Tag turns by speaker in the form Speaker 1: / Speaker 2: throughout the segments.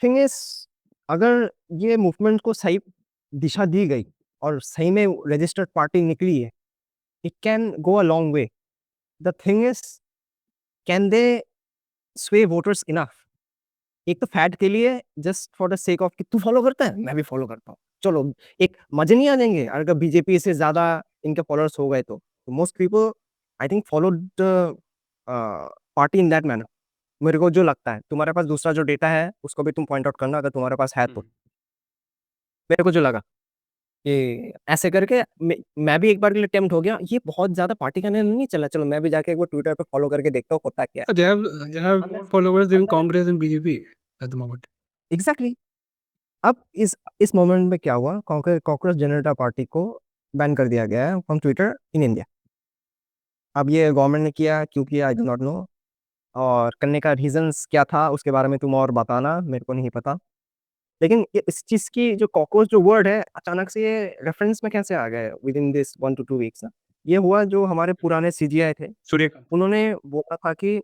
Speaker 1: Thing is, अगर ये movement को सही दिशा दी गई और सही में रजिस्टर्ड पार्टी निकली है, it can go a long way. The thing is, can they स्वे वोटर्स इनफ? एक तो फैट के लिए, just for the sake of कि तू फॉलो करता है मैं भी फॉलो करता हूँ, चलो एक मजे नहीं आ जाएंगे अगर बीजेपी से ज्यादा इनके फॉलोअर्स हो गए तो most people I think follow the party in that manner. मेरे को जो लगता है, तुम्हारे पास दूसरा जो डेटा है उसको भी तुम पॉइंट आउट करना अगर तुम्हारे पास है तो. मेरे को जो लगा कि ऐसे करके मैं भी एक बार के लिए टेम्प्ट हो गया, ये बहुत ज्यादा पार्टी का नहीं चला, चलो मैं भी जाके एक बार ट्विटर पे फॉलो करके देखता हूँ होता क्या
Speaker 2: They have more followers in Congress and BJP at the moment.
Speaker 1: है. एग्जैक्टली. अब इस मोमेंट में क्या हुआ, कॉकरोच जनता पार्टी को बैन कर दिया गया है फ्रॉम ट्विटर इन इंडिया. अब ये गवर्नमेंट ने किया, क्यों किया, आई डू नॉट नो. और करने का रीजंस क्या था उसके बारे में तुम और बताना, मेरे को नहीं पता. लेकिन इस चीज की जो कॉकरोच जो वर्ड है, अचानक से ये रेफरेंस में कैसे आ गया with in this 1 to 2 weeks. ये हुआ जो हमारे पुराने सीजीआई थे,
Speaker 2: Surya.
Speaker 1: उन्होंने बोला था कि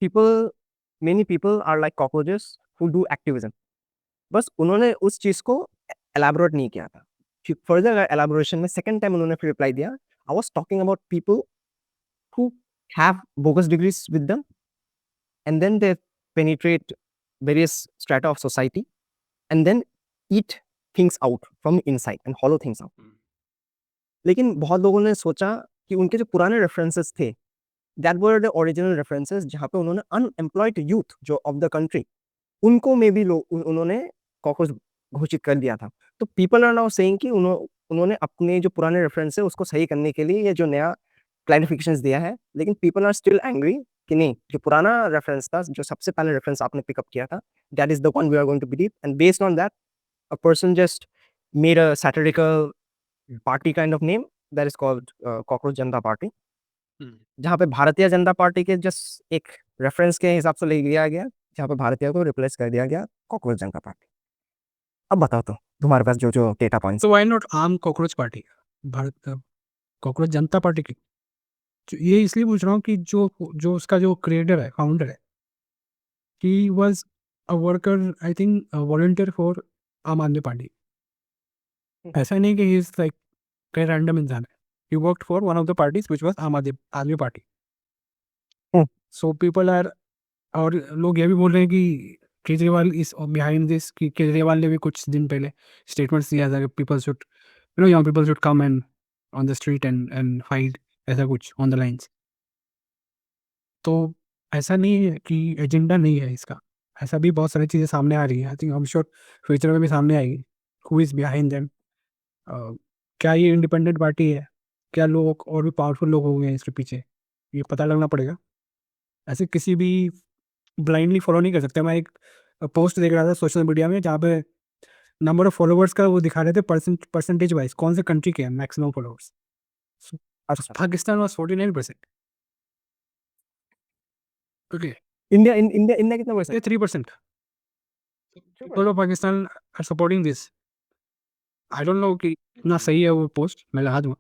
Speaker 1: people many people are like cockroaches who do activism. बस उन्होंने उस चीज को एलैबोरेट नहीं किया था. फर्दर एलैबोरेशन में सेकंड टाइम उन्होंने फिर रिप्लाई दिया, I was talking about people who have bogus degrees with them, and then they penetrate various strata of society and then eat things out from inside and hollow things out. लेकिन बहुत लोगों ने सोचा कि उनके जो पुराने रेफरेंसेस थे, that were the original references, जहाँ पे उन्होंने अनएम्प्लॉयड यूथ जो ऑफ द कंट्री, उनको में भी लोग उन्होंने कॉकरोच घोषित कर दिया था. तो पीपल आर नाउ सेइंग कि उन्होंने अपने जो पुराने रेफरेंस है उसको सही करने के लिए ये जो नया क्लैरिफिकेशंस दिया है. लेकिन पीपल आर स्टिल एंग्री कि नहीं, जो पुराना रेफरेंस था, जो सबसे पहले रेफरेंस आपने पिकअप किया था, that is the one we are going to believe, and based on that a person just made a satirical party kind of name that is called cockroach Janata party, जहाँ पे Bharatiya Janata party के just एक reference के हिसाब से ले लिया गया, जहाँ पे भारतीय को रिप्लेस कर दिया गया कॉकरोच जनता पार्टी. अब बताओ तो, तुम्हारे पास जो जो data points.
Speaker 2: So why not आम cockroach party, Bharat cockroach Janata party की? ये इसलिए पूछ रहा हूँ कि जो जो उसका जो क्रिएटर है, फाउंडर है, he was a worker, I think volunteer for आम आदमी पार्टी. ऐसा नहीं कि ही इज लाइक कई रैंडम इंसान है. He worked for one of the parties which was आम आदमी पार्टी. सो पीपल आर, और लोग ये भी बोल रहे हैं कि केजरीवाल इज बिहाइंड दिस, कि केजरीवाल ने भी कुछ दिन पहले स्टेटमेंट्स दिया था कि people should, young people should come and on the street and fight, ऐसा कुछ ऑन द लाइन्स. तो ऐसा नहीं है कि एजेंडा नहीं है इसका. ऐसा भी बहुत सारी चीज़ें सामने आ रही है. I think I am sure future में भी सामने आएगी. Who is behind them? क्या ये इंडिपेंडेंट पार्टी है? क्या लोग और भी पावरफुल लोग होंगे इसके पीछे? ये पता लगना पड़ेगा. ऐसे किसी भी ब्लाइंडली फॉलो नहीं कर सकते. मैं एक पोस्ट देख रहा था सोशल मीडिया में, जहाँ पे नंबर ऑफ फॉलोवर्स का वो दिखा रहे थे परसेंटेज वाइज, कौन से कंट्री के हैं मैक्सिमम फॉलोवर्स.
Speaker 1: अच्छा.
Speaker 2: पाकिस्तान वॉज 49%. ओके.
Speaker 1: इंडिया कितना
Speaker 2: ये
Speaker 1: percent?
Speaker 2: 3%. People of Pakistan are supporting this. I don't know कि इतना सही है वो पोस्ट, मैं लगा दूंगा.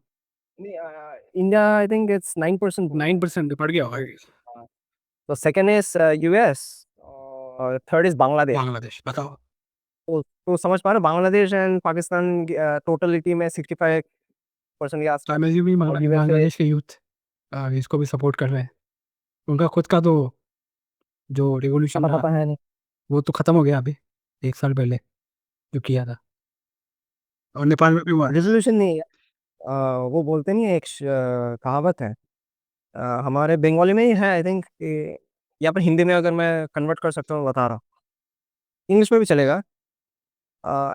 Speaker 1: India I think it's 9%.
Speaker 2: 9% बढ़ गया होगा.
Speaker 1: तो सेकंड इज यूएस और थर्ड इज बांग्लादेश.
Speaker 2: बांग्लादेश बताओ.
Speaker 1: तो समझ पा रहे हो, बांग्लादेश एंड पाकिस्तान टोटलिटी में 65% के
Speaker 2: तो
Speaker 1: आसपास.
Speaker 2: मैं भी
Speaker 1: और यूएस
Speaker 2: बांग्लादेश के यूथ इसको भी सपोर्ट कर रहे हैं. उनका खुद का तो जो रिवोल्यूशन
Speaker 1: पता
Speaker 2: था
Speaker 1: पता है नहीं.
Speaker 2: वो तो खत्म हो गया अभी, 1 साल पहले जो किया था. और नेपाल में भी हुआ.
Speaker 1: रेजोल्यूशन नहीं है. वो बोलते नहीं है, एक कहावत है, हमारे बंगाली में ही है आई थिंक, या पर हिंदी में अगर मैं कन्वर्ट कर सकता हूँ बता रहा हूँ, इंग्लिश में भी चलेगा.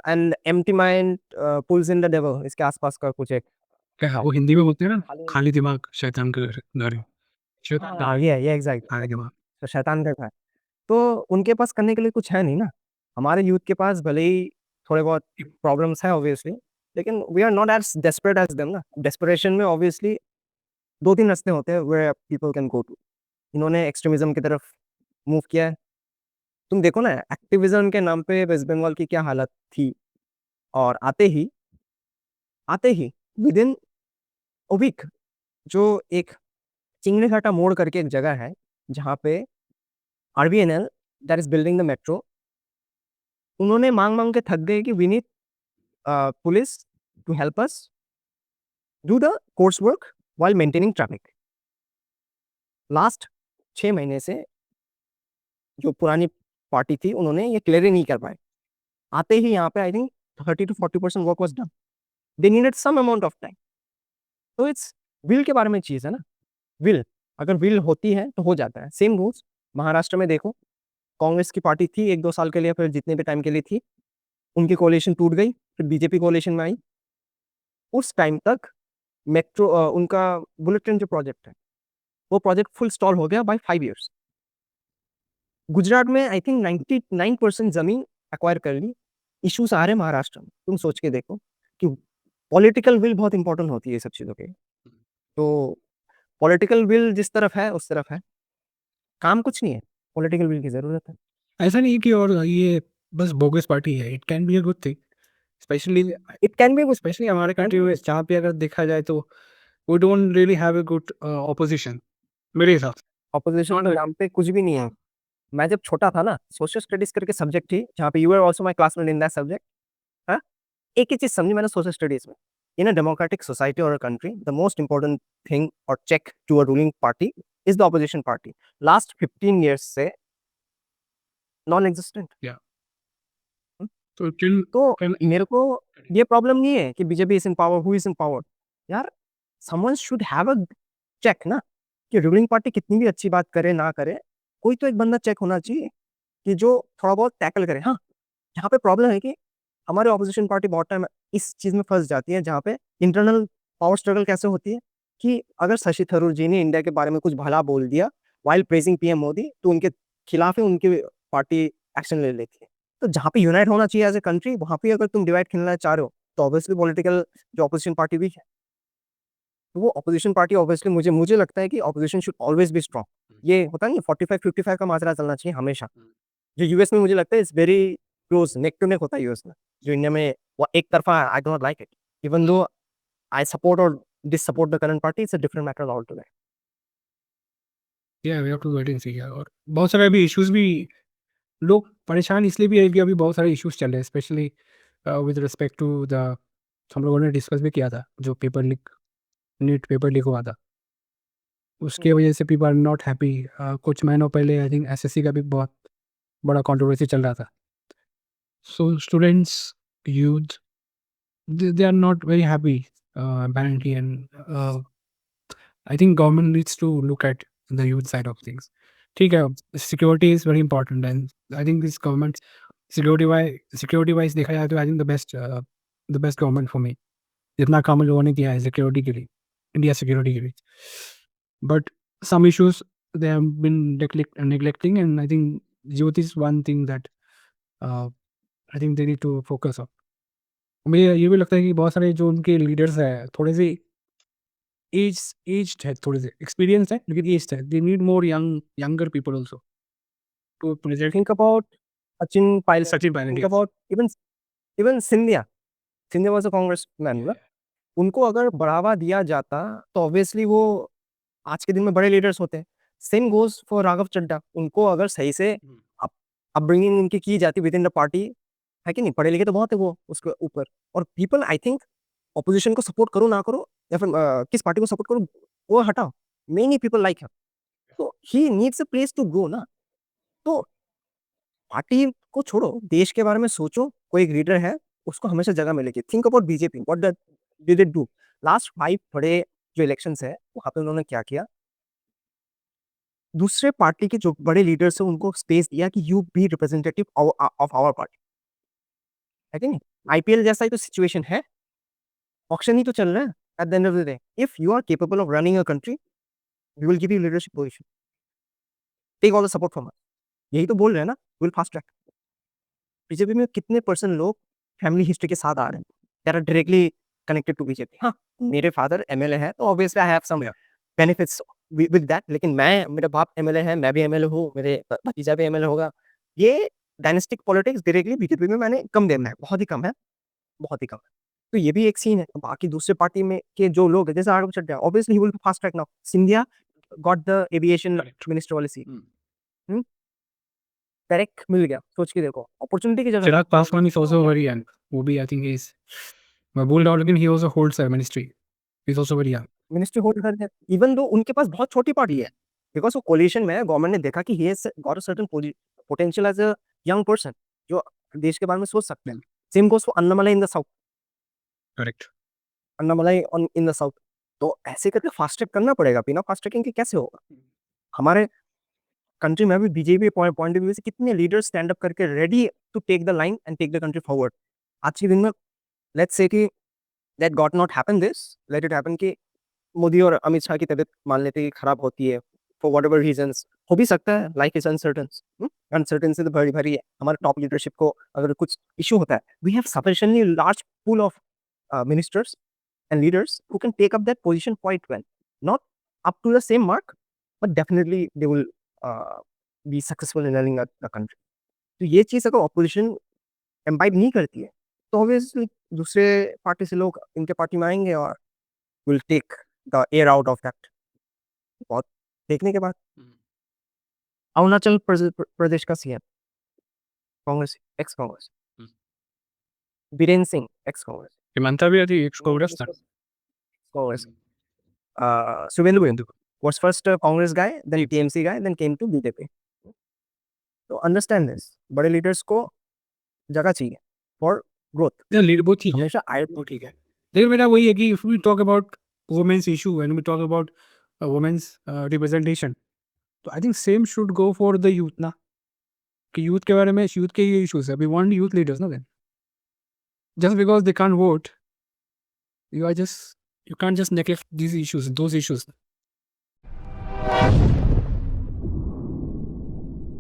Speaker 1: And empty mind pulls in the devil, इसके आसपास का कुछ एक
Speaker 2: क्या
Speaker 1: है.
Speaker 2: वो हिंदी में बोलते हैं ना,
Speaker 1: खाली.
Speaker 2: खाली दिमाग शैतान का घर है. शैतान का
Speaker 1: हाँ ये एग्जैक्ट.
Speaker 2: खाली दिमाग.
Speaker 1: तो शैतान का है. तो उनके पास करने के लिए कुछ है नहीं ना. हमारे यूथ के पास भले ही थोड़े बहुत प्रॉब्लम्स है ऑब्वियसली, लेकिन we are not as desperate as them ना. डेस्परेशन में ऑब्वियसली दो तीन रास्ते होते हैं where people can go to. इन्होंने एक्सट्रीमिज्म की तरफ मूव किया है. तुम देखो ना, एक्टिविज्म के नाम पे वेस्ट बंगाल की क्या हालत थी, और आते ही विद इन अ वीक, जो एक चिंगड़ीघाटा मोड़ करके एक जगह है, जहाँ पे RBNL that is building the metro, उन्होंने मांग के थक गए कि we need police to help us do the course work while maintaining traffic. Last 6 महीने से जो पुरानी पार्टी थी उन्होंने ये क्लियर ही नहीं कर पाए। आते ही यहाँ पे I think 30 to 40% work was done. They needed some amount of time. तो इट्स विल के बारे में चीज है ना, विल अगर विल होती है तो हो जाता है। सेम रूल्स महाराष्ट्र में देखो, कांग्रेस की पार्टी थी 1-2 साल के लिए, फिर जितने भी टाइम के लिए थी, उनकी कोalition टूट गई, फिर बीजेपी कोalition में आई। उस टाइम तक मेट्रो उनका बुलेट ट्रेन जो प्रोजेक्ट है वो प्रोजेक्ट फुल स्टॉल हो गया बाय 5 years। गुजरात में आई थिंक 99% जमीन एक्वायर कर ली। इश्यूज आ रहे हैं महाराष्ट्र में, तुम सोच के देखो कि पॉलिटिकल विल बहुत इंपॉर्टेंट होती है ये सब चीजों के। तो पॉलिटिकल विल जिस तरफ है उस तरफ है, काम कुछ नहीं है, पॉलिटिकल विल की जरूरत है।
Speaker 2: ऐसा नहीं है कि और ये बस बोगस पार्टी है, it can be a good thing, especially
Speaker 1: it can be
Speaker 2: especially हमारे कंट्री में जहाँ पे अगर देखा जाए तो we don't really have a good opposition मेरे हिसाब से।
Speaker 1: ऑपोजिशन के नाम पे कुछ भी नहीं है। मैं जब छोटा था ना, सोशल स्टडीज करके सब्जेक्ट थी जहाँ पे you are also my classmate in that subject. हाँ, एक ही चीज समझी मैंने सोशल स्टडीज में, इन अ डेमोक्रेटिक सोसाइटी और country the most important thing और check to a ruling party is the opposition party. Last 15 years से नॉन एग्जिस्टेंट।
Speaker 2: या तो टिल
Speaker 1: तो मेरे को ये प्रॉब्लम नहीं है कि BJP is in power, who is in power. यार someone should have a check ना, कि रूलिंग पार्टी कितनी भी अच्छी बात करे ना करे, कोई तो एक बंदा चेक होना चाहिए कि जो थोड़ा बहुत टैकल करे। हाँ, यहाँ पे प्रॉब्लम है कि हमारे ऑपोजिशन पार्टी बहुत टाइम इस चीज में फंस जाती है जहाँ पे इंटरनल पावर स्ट्रगल कैसे होती है कि अगर शशि थरूर जी ने इंडिया के बारे में कुछ भला बोल दिया वाइल प्रेजिंग पीएम मोदी, तो उनके खिलाफ ही उनकी पार्टी एक्शन ले लेती है। तो जहाँ पे यूनाइट होना चाहिए एज ए कंट्री, वहां पे अगर तुम डिवाइड खेलना चाह रहे हो तो ऑब्वियसली पॉलिटिकल जो ऑपोजिशन पार्टी भी है, तो वो ऑपोजिशन पार्टी ऑब्वियसली मुझे मुझे लगता है कि opposition should always be strong. ये होता नहीं 45-55 का माजरा चलना चाहिए हमेशा। जो यूएस में मुझे लगता है it's very close, neck to neck होता है यूएस में। जो इंडिया में वो एक तरफा, I don't like it, even though I support और dissupport the current party, it's a different matter all together.
Speaker 2: या we have to wait and see. और बहुत सारे अभी इश्यूज भी, लोग परेशान इसलिए भी है कि अभी बहुत सारे इश्यूज चल रहे हैं, especially with respect to the, हम लोगों ने डिस्कस भी किया था जो paper leak, NEET paper leak हुआ था, उसके वजह से पीपल आर नॉट हैप्पी। कुछ महीनों पहले आई थिंक एसएससी का भी बहुत बड़ा कंट्रोवर्सी चल रहा था। So students, youth, they are not very happy apparently, and I think government needs to look at the youth side of things. ठीक है, security is very important, and I think this government security wise देखा जाए तो I think the best government for me, जितना काम उन लोगों ने किया है सिक्योरिटी के लिए, इंडिया सिक्योरिटी के लिए, but some issues they have been neglecting, and I think youth is one thing that uh, I think they need to focus on. मुझे ये भी लगता है कि बहुत सारे जो उनके लीडर्स हैं थोड़े से एज्ड है, थोड़े से एक्सपीरियंस है लेकिन एज्ड है, they need more younger people also to present.
Speaker 1: Think about Sachin Pilot,
Speaker 2: Sachin Pilot,
Speaker 1: think
Speaker 2: yes.
Speaker 1: About even even Scindia, Scindia was a Congress man ना। उनको अगर बढ़ावा दिया जाता तो ऑब्वियसली वो आज के दिन में बड़े लीडर्स होते हैं। Same goes for Raghav Chadha, उनको अगर सही से अपब्रिंगिंग उनकी की जाती विद इन द पार्टी, है कि नहीं, पढ़े लिखे तो बहुत है वो उसके ऊपर। और पीपल आई थिंक ऑपोजिशन को सपोर्ट करो ना करो, या फिर किस पार्टी को सपोर्ट करो वो हटाओ, मेनी पीपल लाइक हिम, तो he needs a place to go ना। तो पार्टी को छोड़ो, देश के बारे में सोचो, कोई एक लीडर है उसको हमेशा जगह मिलेगी। Think about BJP, what did it do last 5 बड़े जो इलेक्शंस है वहां पे उन्होंने क्या किया, दूसरे पार्टी के जो बड़े लीडर्स हैं उनको स्पेस दिया कि you be representative of our party, है कि नहीं। आईपीएल जैसा ही तो सिचुएशन है, ऑक्शन ही तो चल रहा है। At the end of the day if you are capable of running a country, we will give you leadership position, take all the support from us. यही तो बोल रहे हैं ना, विल फास्ट ट्रैक। बीजेपी में कितने परसेंट लोग family history के साथ आ रहे हैं, that are directly connected to BJP. हाँ, मेरे फादर एमएलए है तो obviously I have some benefits with that, लेकिन मैं, मेरा बाप एमएलए है, मैं भी एमएलए हूँ, मेरे भतीजा भी एमएलए होगा। ये डायनेस्टिक पॉलिटिक्स डायरेक्टली बीजेपी में मैंने कम देखना है, बहुत ही कम है, बहुत ही कम है। तो ये भी एक सीन है। बाकी दूसरे पार्टी में के जो लोग हैं जैसे Raghav Chadha, obviously he will fast track now. Scindia got the aviation minister वाली सीट, डायरेक्ट मिल गया, सोच के देखो अपॉर्चुनिटी की जगह
Speaker 2: Chirag Paswan is also very young. वो भी I think he's Mabul Dao, लेकिन he also holds a ministry. He's also very young.
Speaker 1: Ministry hold कर दिया, इवन दो उनके पास बहुत छोटी पार्टी है, बिकॉज वो कोलिशन में है, गवर्नमेंट ने देखा कि he has got a certain potential as a young person जो देश के बारे में सोच सकते हैं। Same goes for Annamalai in the south,
Speaker 2: Correct.
Speaker 1: Annamalai on in the south. तो ऐसे करके फास्ट ट्रैक करना पड़ेगा, बिना फास्ट ट्रैकिंग के कैसे होगा? हमारे कंट्री में भी बीजेपी पॉइंट ऑफ व्यू से कितने लीडर्स स्टैंड अप करके ready to take the line and take the country forward. आज के दिन में लेट्स से कि that got not happen this, let it happen कि मोदी और अमित शाह की तबीयत मान लेते हैं कि खराब होती है फॉर वट एवर रीजंस, हो भी सकता है, लाइफ इज अनसर्टन, अनसर्टेनिटी तो भरी भरी है। हमारे टॉप लीडरशिप को अगर कुछ इशू होता है, we have sufficiently large pool of ministers and leaders who can take up that position quite well, not up to the same mark, but definitely they will be successful in running the country. तो ये चीज अगर opposition imbibe नहीं करती है तो obviously दूसरे party से लोग इनके पार्टी में आएंगे और will take the air out of that. बहुत देखने के बाद अरुणाचल प्रदेश का CM Congress, ex Congress, Biren Singh ex Congress,
Speaker 2: Himanta भी अभी ex-Congress था.
Speaker 1: Congress. Subhendu was first a Congress guy, then TMC guy, then came to BJP. So understand this. बड़े leaders को जगह चाहिए for growth.
Speaker 2: Yeah, lead बहुत ठीक है.
Speaker 1: हमेशा आए
Speaker 2: वो ठीक है. लेकिन मेरा वही है कि if we talk about women's issue and we talk about women's representation, तो I think same should go for the youth ना. कि youth के बारे में youth के ये issues है. We want youth leaders ना then. Just because they can't vote, you can't just neglect these issues, those issues.